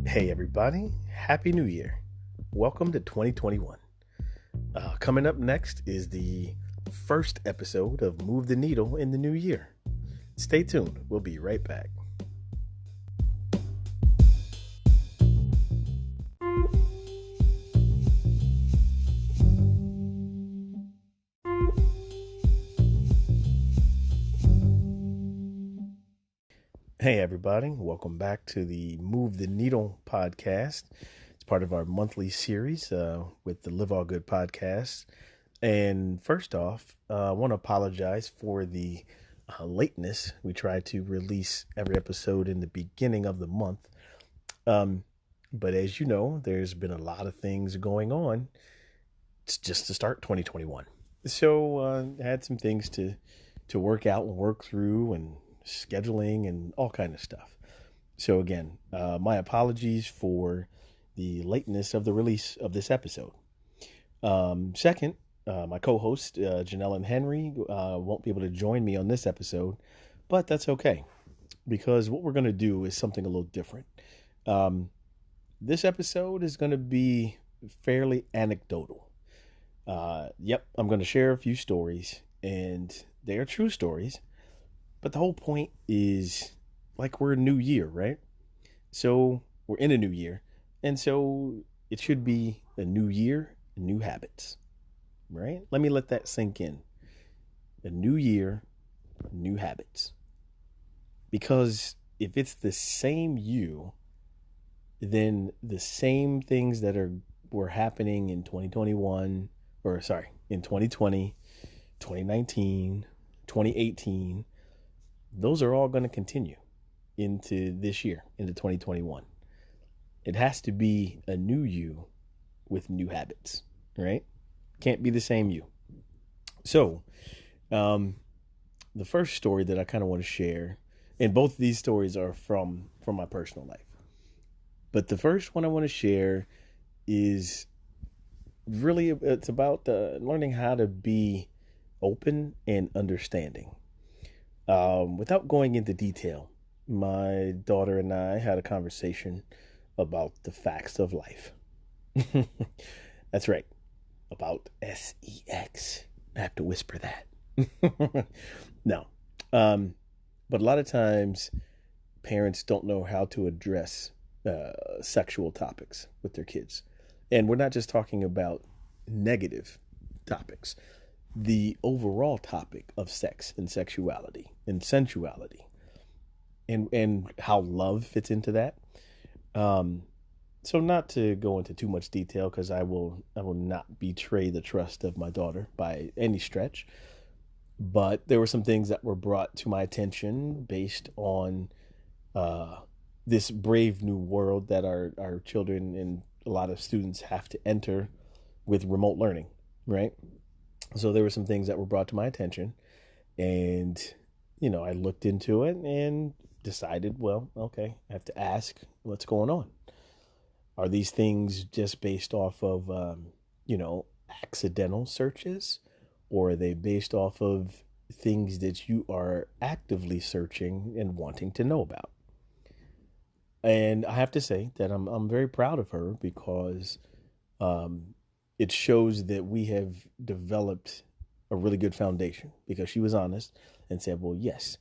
Hey everybody, Happy New Year. Welcome to 2021. Coming up next is the first episode of Move the Needle in the New Year. Stay tuned, we'll be right back. Hey everybody, welcome back to the Move the Needle podcast. It's part of our monthly series with the LiveAllGood podcast. And first off, I want to apologize for the lateness. We try to release every episode in the beginning of the month. But as you know, there's been a lot of things going on. It's just to start 2021. So I had some things to work out and work through and scheduling and all kind of stuff. So again, my apologies for the lateness of the release of this episode. Second, my co-host, Janelle and Henry, won't be able to join me on this episode, but that's okay because what we're going to do is something a little different. This episode is going to be fairly anecdotal. I'm going to share a few stories, and they are true stories, but the whole point is like we're a new year, right? So we're in a new year, and so it should be a new year, new habits. Right? Let me let that sink in. A new year, new habits. Because if it's the same you, then the same things that were happening in 2021, in 2020, 2019, 2018, those are all going to continue into this year, into 2021. It has to be a new you with new habits, right? Can't be the same you. So, the first story that I kind of want to share, and both of these stories are from my personal life. But the first one I want to share is really, it's about learning how to be open and understanding. Without going into detail, my daughter and I had a conversation about the facts of life. That's right. About sex. I have to whisper that. No. But a lot of times parents don't know how to address sexual topics with their kids. And we're not just talking about negative topics. The overall topic of sex and sexuality and sensuality and how love fits into that. So not to go into too much detail because I will not betray the trust of my daughter by any stretch. But there were some things that were brought to my attention based on this brave new world that our children and a lot of students have to enter with remote learning, right? So there were some things that were brought to my attention, and I looked into it and decided, well, okay, I have to ask what's going on. Are these things just based off of accidental searches, or are they based off of things that you are actively searching and wanting to know about? And I have to say that I'm very proud of her because it shows that we have developed a really good foundation, because she was honest and said, well, yes,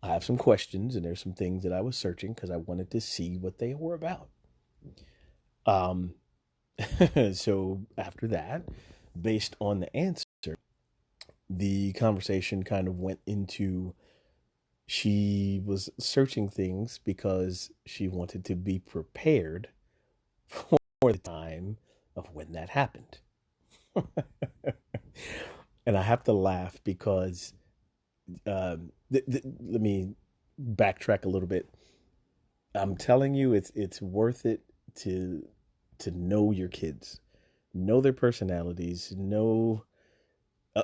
I have some questions and there's some things that I was searching because I wanted to see what they were about. So after that, based on the answer, the conversation kind of went into, she was searching things because she wanted to be prepared for the time of when that happened. And I have to laugh because let me backtrack a little bit. I'm telling you, it's worth it to know your kids, know their personalities,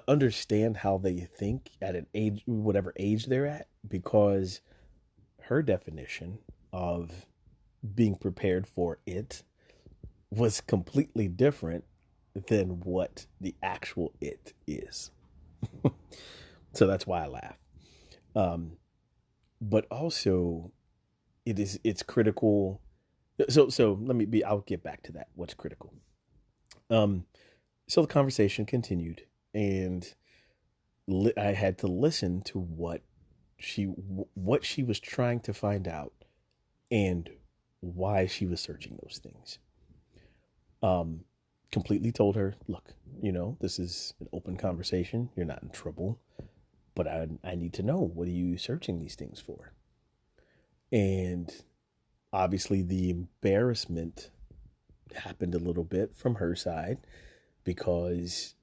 understand how they think at an age, whatever age they're at, because her definition of being prepared for it was completely different than what the actual it is. So that's why I laugh. But also it's critical So I'll get back to that. What's critical? So the conversation continued, and I had to listen to what she was trying to find out and why she was searching those things. Completely told her, look, this is an open conversation. You're not in trouble, but I need to know, what are you searching these things for? And obviously the embarrassment happened a little bit from her side, because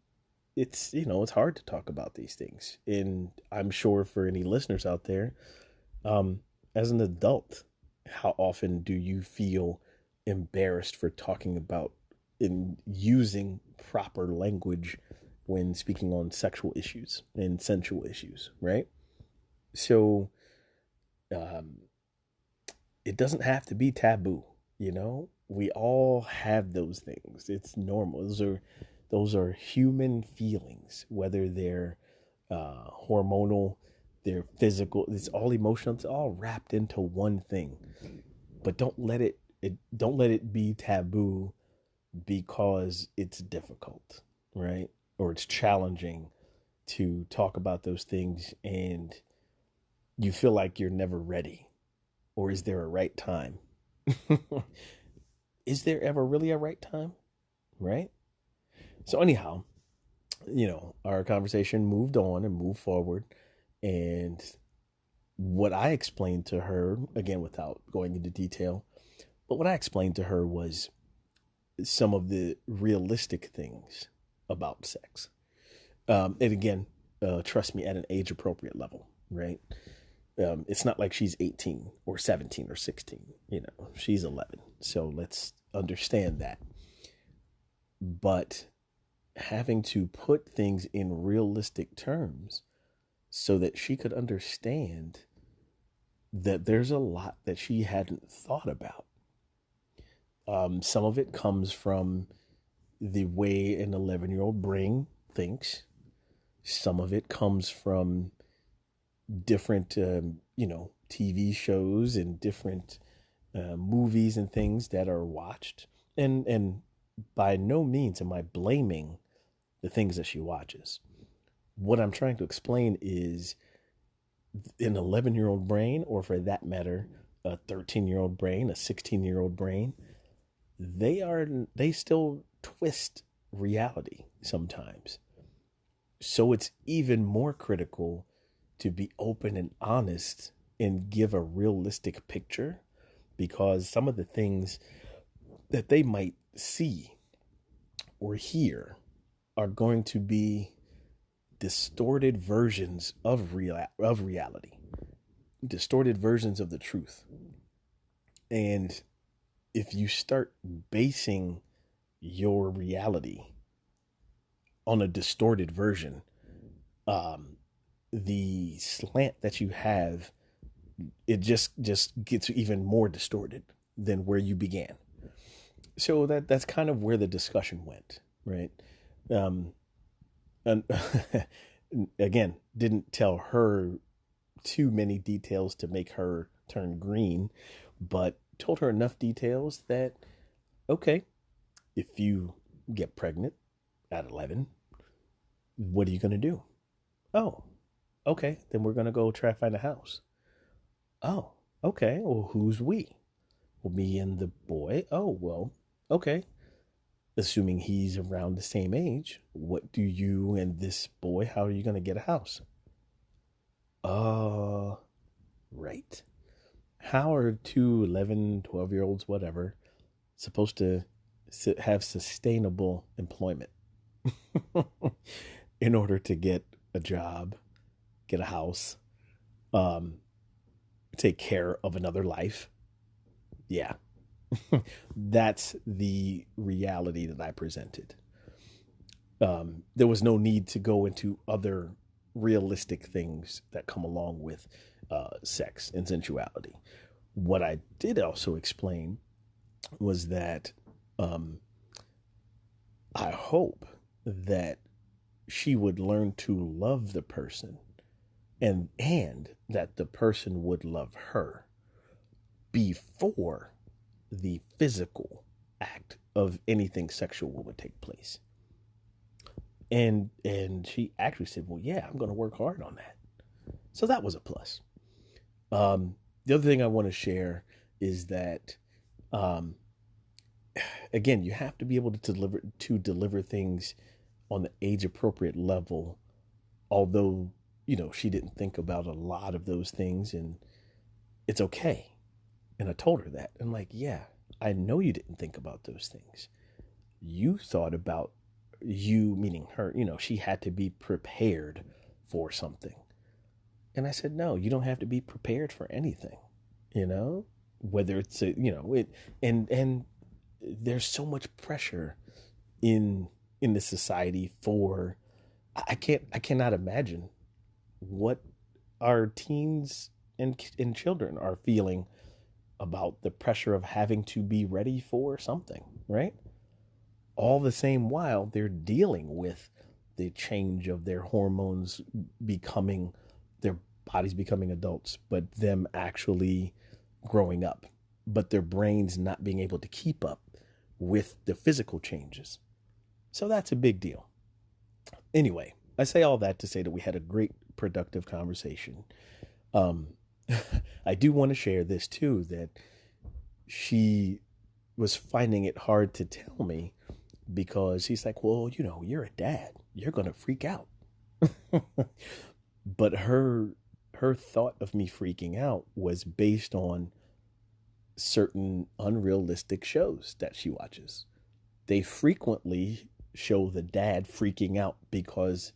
it's hard to talk about these things. And I'm sure for any listeners out there, as an adult, how often do you feel embarrassed for talking about and using proper language when speaking on sexual issues and sensual issues, right? So it doesn't have to be taboo. We all have those things. It's normal. Those are human feelings, whether they're hormonal, they're physical. It's all emotional. It's all wrapped into one thing. But don't let it be taboo because it's difficult, right? Or it's challenging to talk about those things, and you feel like you're never ready. Or is there a right time? Is there ever really a right time? Right? So anyhow, our conversation moved on and moved forward. And what I explained to her, again, without going into detail, but what I explained to her was some of the realistic things about sex. And again, trust me, at an age appropriate level, right? It's not like she's 18 or 17 or 16, she's 11. So let's understand that. But having to put things in realistic terms so that she could understand that there's a lot that she hadn't thought about. Some of it comes from the way an 11-year-old brain thinks. Some of it comes from different, TV shows and different movies and things that are watched. And by no means am I blaming the things that she watches. What I'm trying to explain is an 11-year-old brain, or for that matter, a 13-year-old brain, a 16-year-old brain, they still twist reality sometimes. So it's even more critical to be open and honest and give a realistic picture, because some of the things that they might see or hear are going to be distorted versions of reality, distorted versions of the truth. And if you start basing your reality on a distorted version, the slant that you have, it just gets even more distorted than where you began. So that's kind of where the discussion went, right? And again, didn't tell her too many details to make her turn green, but told her enough details that, okay, if you get pregnant at 11, what are you going to do? Oh, okay, then we're going to go try to find a house. Oh, okay, well, who's we? Well, me and the boy. Oh, well, okay. Assuming he's around the same age, what do you and this boy, how are you going to get a house? Right. How are two 11, 12-year-olds, whatever, supposed to have sustainable employment in order to get a job, get a house, take care of another life? Yeah. That's the reality that I presented. There was no need to go into other realistic things that come along with sex and sensuality. What I did also explain was that I hope that she would learn to love the person, and that the person would love her before the physical act of anything sexual would take place. And she actually said, well, yeah, I'm going to work hard on that. So that was a plus. The other thing I want to share is that, again, you have to be able to deliver things on the age appropriate level. Although, she didn't think about a lot of those things, and it's okay. And I told her that. I'm like, yeah, I know you didn't think about those things. You thought about you, meaning her, she had to be prepared for something. And I said, no, you don't have to be prepared for anything, whether it's, and there's so much pressure in the society for, I cannot imagine what our teens and children are feeling about the pressure of having to be ready for something, right? All the same while they're dealing with the change of their hormones becoming, their bodies becoming adults, but them actually growing up, but their brains not being able to keep up with the physical changes. So that's a big deal. Anyway, I say all that to say that we had a great, productive conversation. I do want to share this too, that she was finding it hard to tell me because she's like, well, you're a dad, you're going to freak out. But her thought of me freaking out was based on certain unrealistic shows that she watches. They frequently show the dad freaking out because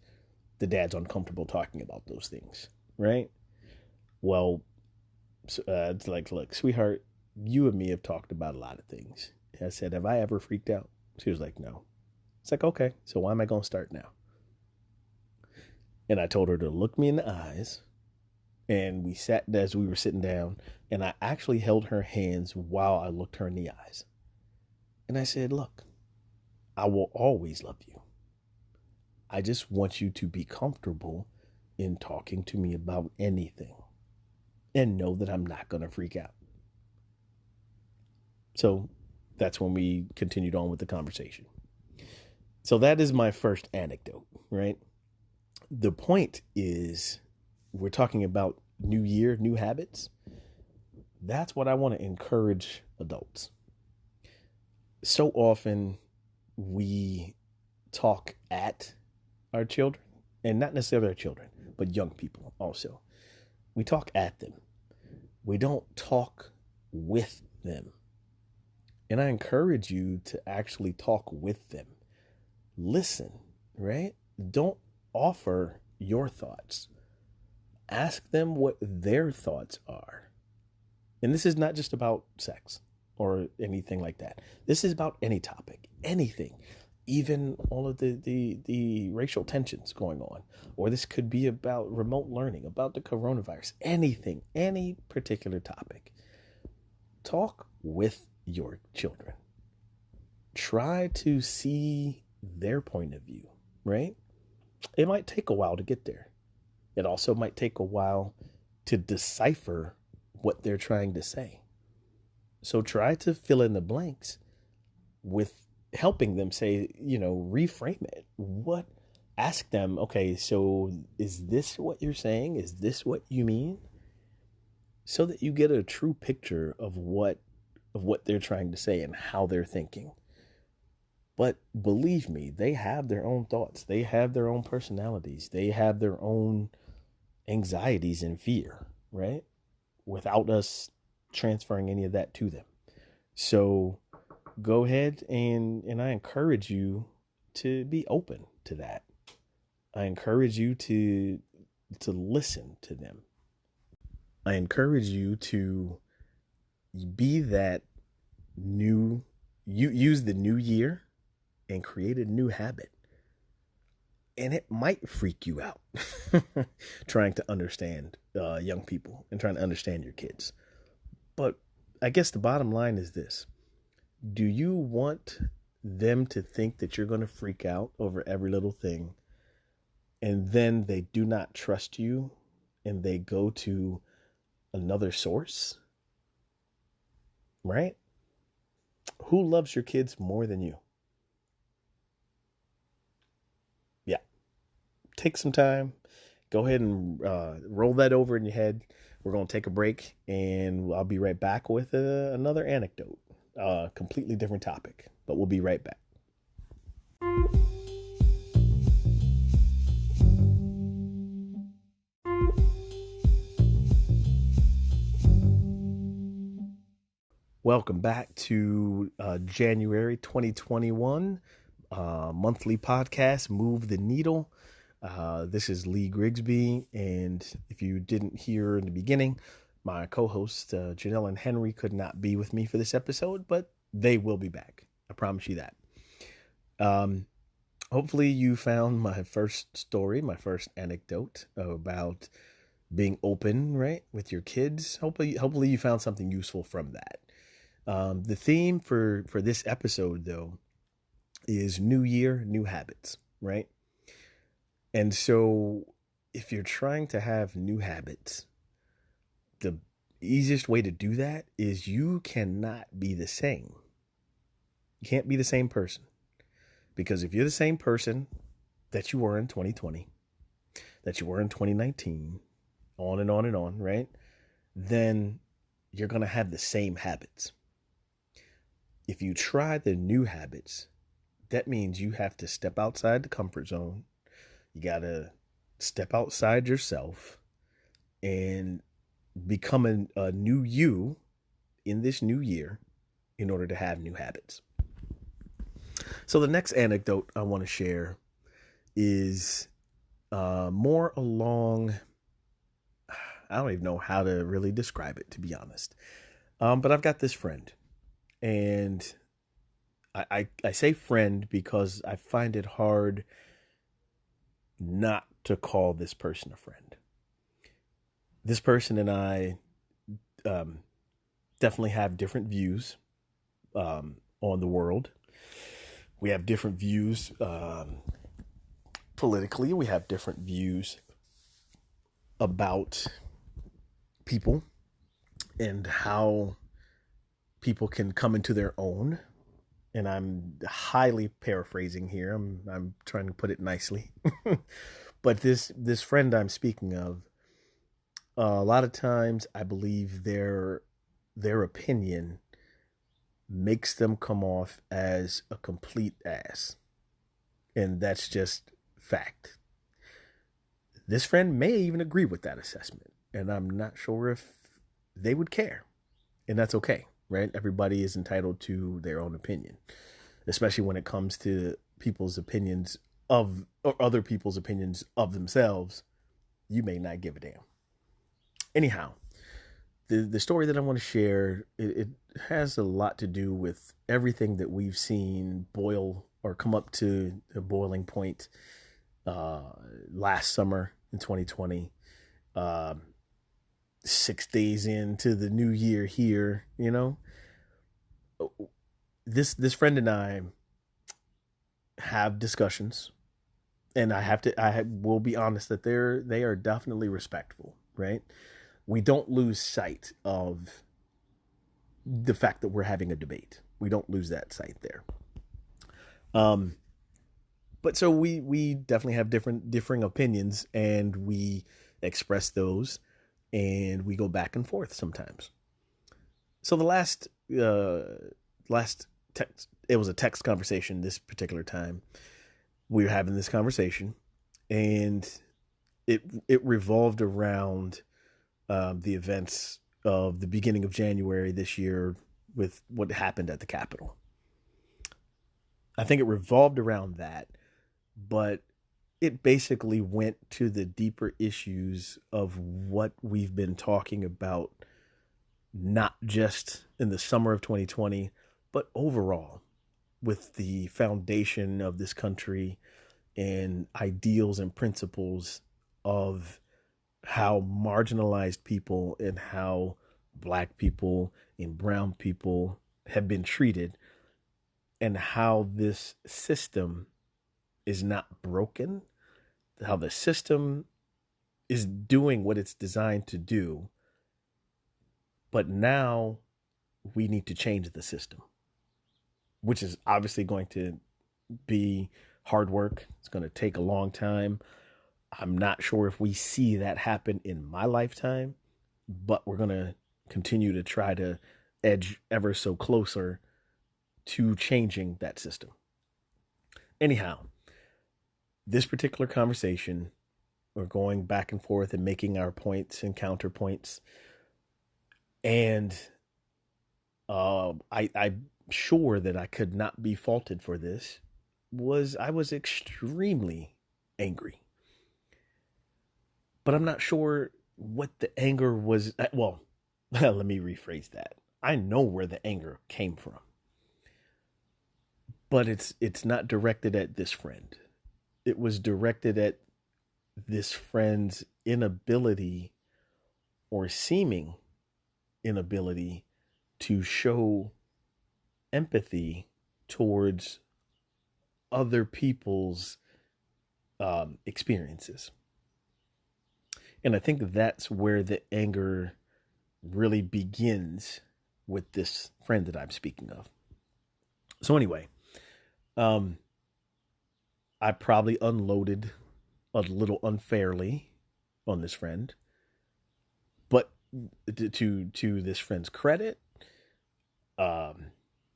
the dad's uncomfortable talking about those things, right? Well, it's like, look, sweetheart, you and me have talked about a lot of things. I said, have I ever freaked out? She was like, no. It's like, okay, so why am I going to start now? And I told her to look me in the eyes. And we sat as we were sitting down, and I actually held her hands while I looked her in the eyes. And I said, look, I will always love you. I just want you to be comfortable in talking to me about anything and know that I'm not going to freak out. So that's when we continued on with the conversation. So that is my first anecdote, right? The point is, we're talking about new year, new habits. That's what I want to encourage adults. So often we talk at our children, and not necessarily our children, but young people also. We talk at them. We don't talk with them. And I encourage you to actually talk with them. Listen, right? Don't offer your thoughts. Ask them what their thoughts are. And this is not just about sex or anything like that. This is about any topic, anything, even all of the racial tensions going on. Or this could be about remote learning, about the coronavirus, anything, any particular topic. Talk with your children. Try to see their point of view, right? It might take a while to get there. It also might take a while to decipher what they're trying to say. So try to fill in the blanks with helping them say, reframe it. Ask them, okay, so is this what you're saying? Is this what you mean? So that you get a true picture of what they're trying to say and how they're thinking. But believe me, they have their own thoughts. They have their own personalities. They have their own anxieties and fear, right? Without us transferring any of that to them. So go ahead and I encourage you to be open to that. I encourage you to listen to them. I encourage you to be that use the new year and create a new habit. And it might freak you out trying to understand young people and trying to understand your kids. But I guess the bottom line is this. Do you want them to think that you're going to freak out over every little thing, and then they do not trust you and they go to another source? Right? Who loves your kids more than you? Yeah. Take some time. Go ahead and roll that over in your head. We're going to take a break, and I'll be right back with another anecdote. Completely different topic, but we'll be right back. Welcome back to January 2021 monthly podcast, Move the Needle. This is Lee Grigsby, and if you didn't hear in the beginning, my co-hosts Janelle and Henry could not be with me for this episode, but they will be back. I promise you that. Hopefully you found my first story, my first anecdote about being open, right, with your kids. Hopefully you found something useful from that. The theme for this episode, though, is New Year, New Habits, right? And so if you're trying to have new habits, the easiest way to do that is you cannot be the same. You can't be the same person. Because if you're the same person that you were in 2020, that you were in 2019, on and on and on, right? Then you're going to have the same habits. If you try the new habits, that means you have to step outside the comfort zone. You got to step outside yourself and become a new you in this new year in order to have new habits. So the next anecdote I want to share is more along, I don't even know how to really describe it, to be honest. But I've got this friend. And I say friend because I find it hard not to call this person a friend. This person and I definitely have different views on the world. We have different views politically. We have different views about people and how people can come into their own. And I'm highly paraphrasing here. I'm trying to put it nicely. But this friend I'm speaking of, a lot of times I believe their opinion makes them come off as a complete ass. And that's just fact. This friend may even agree with that assessment. And I'm not sure if they would care. And that's okay. Right? Everybody is entitled to their own opinion, especially when it comes to people's opinions of, or other people's opinions of themselves. You may not give a damn. Anyhow, the story that I want to share, it has a lot to do with everything that we've seen boil or come up to a boiling point last summer in 2020. 6 days into the new year here, you know, this friend and I have discussions, and I will be honest that they are definitely respectful, right? We don't lose sight of the fact that we're having a debate. We don't lose that sight there. But so we definitely have differing opinions, and we express those. And we go back and forth sometimes. So the last text, it was a text conversation this particular time. We were having this conversation, and it revolved around the events of the beginning of January this year with what happened at the Capitol. I think it revolved around that, but it basically went to the deeper issues of what we've been talking about, not just in the summer of 2020, but overall with the foundation of this country and ideals and principles of how marginalized people and how Black people and brown people have been treated, and how this system is not broken, how the system is doing what it's designed to do, but now we need to change the system. which is obviously going to be hard work. It's going to take a long time. I'm not sure if we see that happen in my lifetime, but we're going to continue to try to edge ever so closer to changing that system. Anyhow, this particular conversation, we're going back and forth and making our points and counterpoints. And I'm sure that I could not be faulted for this. I was extremely angry. But I'm not sure what the anger was. Well, let me rephrase that. I know where the anger came from. But it's not directed at this friend. It was directed at this friend's inability or seeming inability to show empathy towards other people's experiences. And I think that's where the anger really begins with this friend that I'm speaking of. So anyway, I probably unloaded a little unfairly on this friend, but to this friend's credit,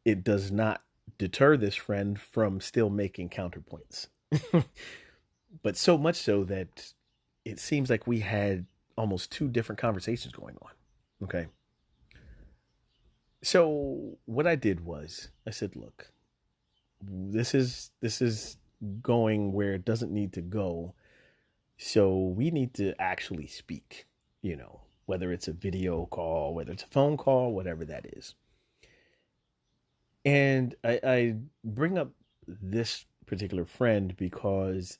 it does not deter this friend from still making counterpoints. But so much so that it seems like we had almost two different conversations going on. Okay. So what I did was I said, look, this is going where it doesn't need to go. So we need to actually speak, whether it's a video call, whether it's a phone call, whatever that is. And I bring up this particular friend because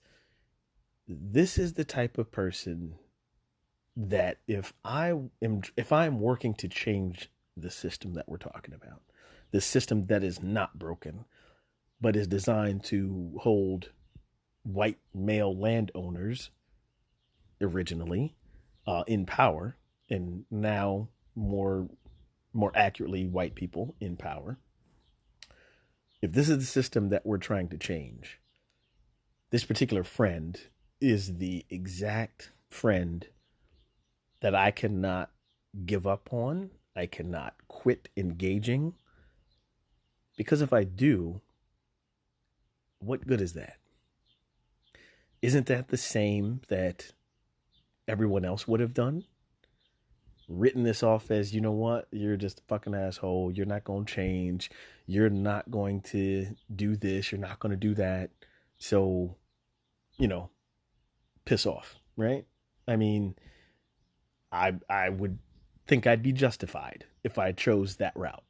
this is the type of person that if I'm working to change the system that we're talking about, the system that is not broken, but is designed to hold white male landowners originally in power, and now more accurately white people in power. If this is the system that we're trying to change, this particular friend is the exact friend that I cannot give up on. I cannot quit engaging, because if I do, what good is that? Isn't that the same that everyone else would have done? Written this off as, you know what, you're just a fucking asshole. You're not going to change. You're not going to do this. You're not going to do that. So, piss off, right? I mean, I would think I'd be justified if I chose that route.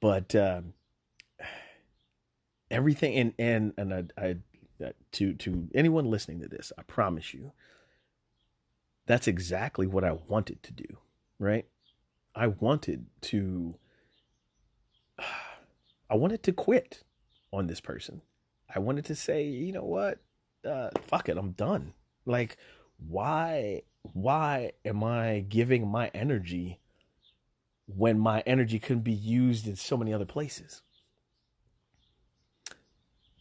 But everything, and I to anyone listening to this, I promise you, that's exactly what I wanted to do, right? I wanted to quit on this person. I wanted to say, you know what? Fuck it, I'm done. Like, why am I giving my energy when my energy can be used in so many other places?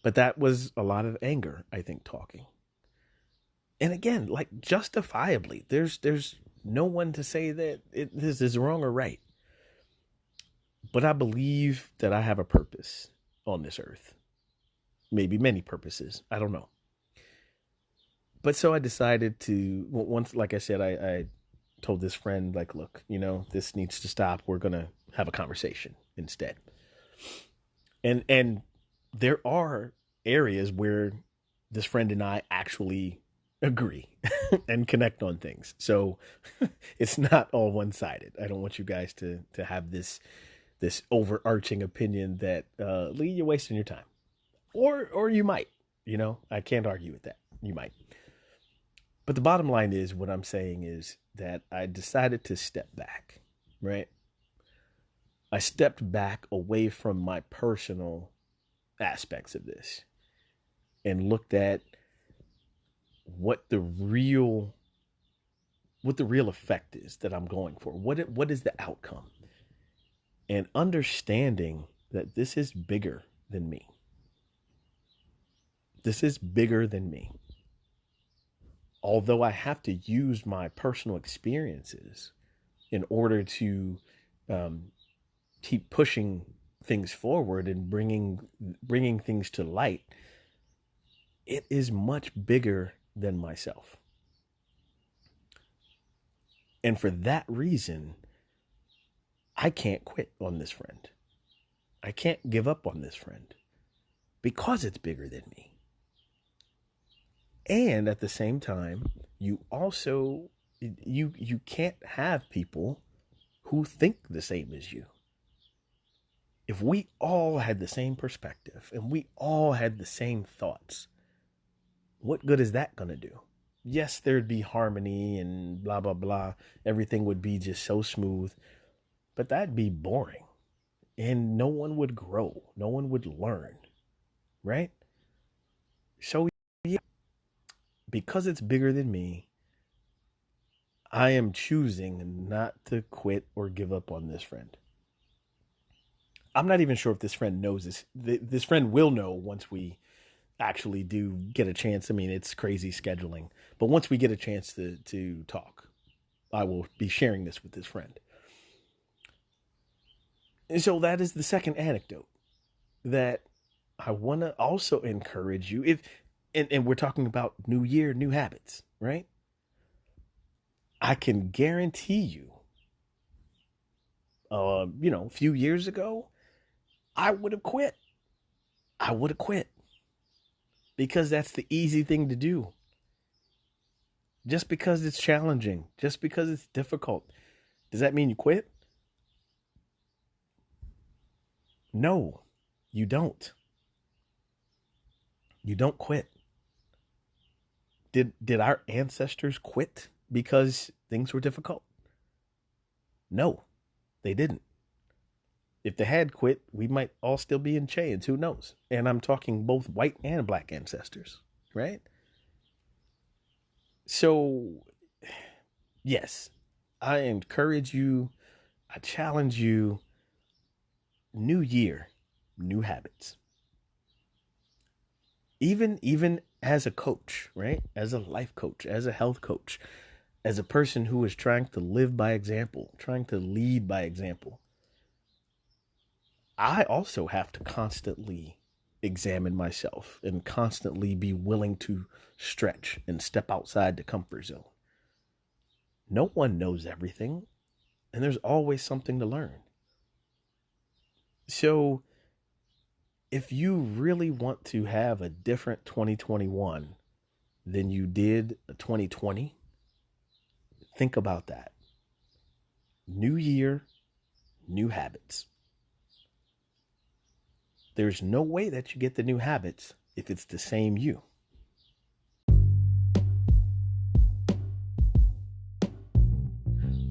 But that was a lot of anger, I think, talking. And again, like, justifiably, there's no one to say that this is wrong or right. But I believe that I have a purpose on this earth. Maybe many purposes. I don't know. But so I decided to, once, like I said, I told this friend, like, look, this needs to stop. We're going to have a conversation instead. And there are areas where this friend and I actually agree and connect on things. So it's not all one-sided. I don't want you guys to have this overarching opinion that Lee, you're wasting your time. Or you might, I can't argue with that. You might. But the bottom line is, what I'm saying is that I decided to step back, right? I stepped back away from my personal aspects of this and looked at what the real effect is that I'm going for. What is the outcome? and understanding that this is bigger than me. This is bigger than me. Although I have to use my personal experiences in order to keep pushing things forward and bringing things to light, it is much bigger than myself. And for that reason, I can't quit on this friend. I can't give up on this friend because it's bigger than me. And at the same time, you can't have people who think the same as you. If we all had the same perspective and we all had the same thoughts, what good is that going to do? Yes, there'd be harmony and blah, blah, blah. Everything would be just so smooth, but that'd be boring and no one would grow. No one would learn, right? So yeah, because it's bigger than me, I am choosing not to quit or give up on this friend. I'm not even sure if this friend knows this. This friend will know once we actually do get a chance. I mean, it's crazy scheduling, but once we get a chance to talk, I will be sharing this with this friend. And so that is the second anecdote that I want to also encourage you. And we're talking about new year, new habits, right? I can guarantee you, a few years ago, I would have quit. Because that's the easy thing to do. Just because it's challenging, just because it's difficult, does that mean you quit? No, you don't. You don't quit. Did our ancestors quit because things were difficult? No, they didn't. If they had quit, we might all still be in chains. Who knows? And I'm talking both white and black ancestors, right? So, yes, I encourage you, I challenge you, new year, new habits. Even as a coach, right? As a life coach, as a health coach, as a person who is trying to live by example, trying to lead by example, I also have to constantly examine myself and constantly be willing to stretch and step outside the comfort zone. No one knows everything, and there's always something to learn. So if you really want to have a different 2021 than you did 2020, think about that. New year, new habits. There's no way that you get the new habits if it's the same you.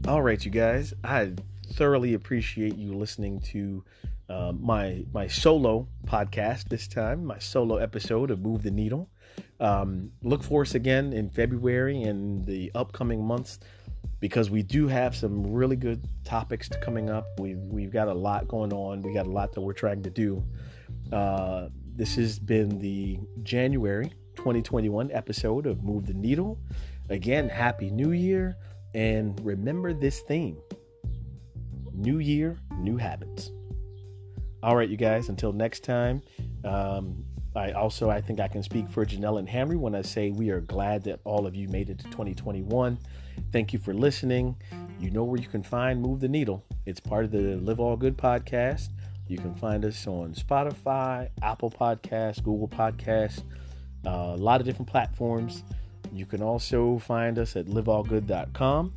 All right, you guys, I thoroughly appreciate you listening to my solo podcast this time, my solo episode of Move the Needle. Look for us again in February and the upcoming months, because we do have some really good topics coming up. We've got a lot going on. We got a lot that we're trying to do. This has been the January 2021 episode of Move the Needle. Again, Happy New Year. And remember this theme: new year, new habits. All right, you guys, until next time. I think I can speak for Janelle and Henry when I say we are glad that all of you made it to 2021. Thank you for listening. You know where you can find Move the Needle. It's part of the Live All Good podcast. You can find us on Spotify, Apple Podcasts, Google Podcasts, a lot of different platforms. You can also find us at liveallgood.com.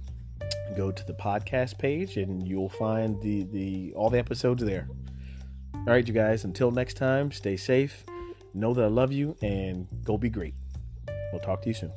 Go to the podcast page and you'll find all the episodes there. All right, you guys, until next time, stay safe. Know that I love you and go be great. We'll talk to you soon.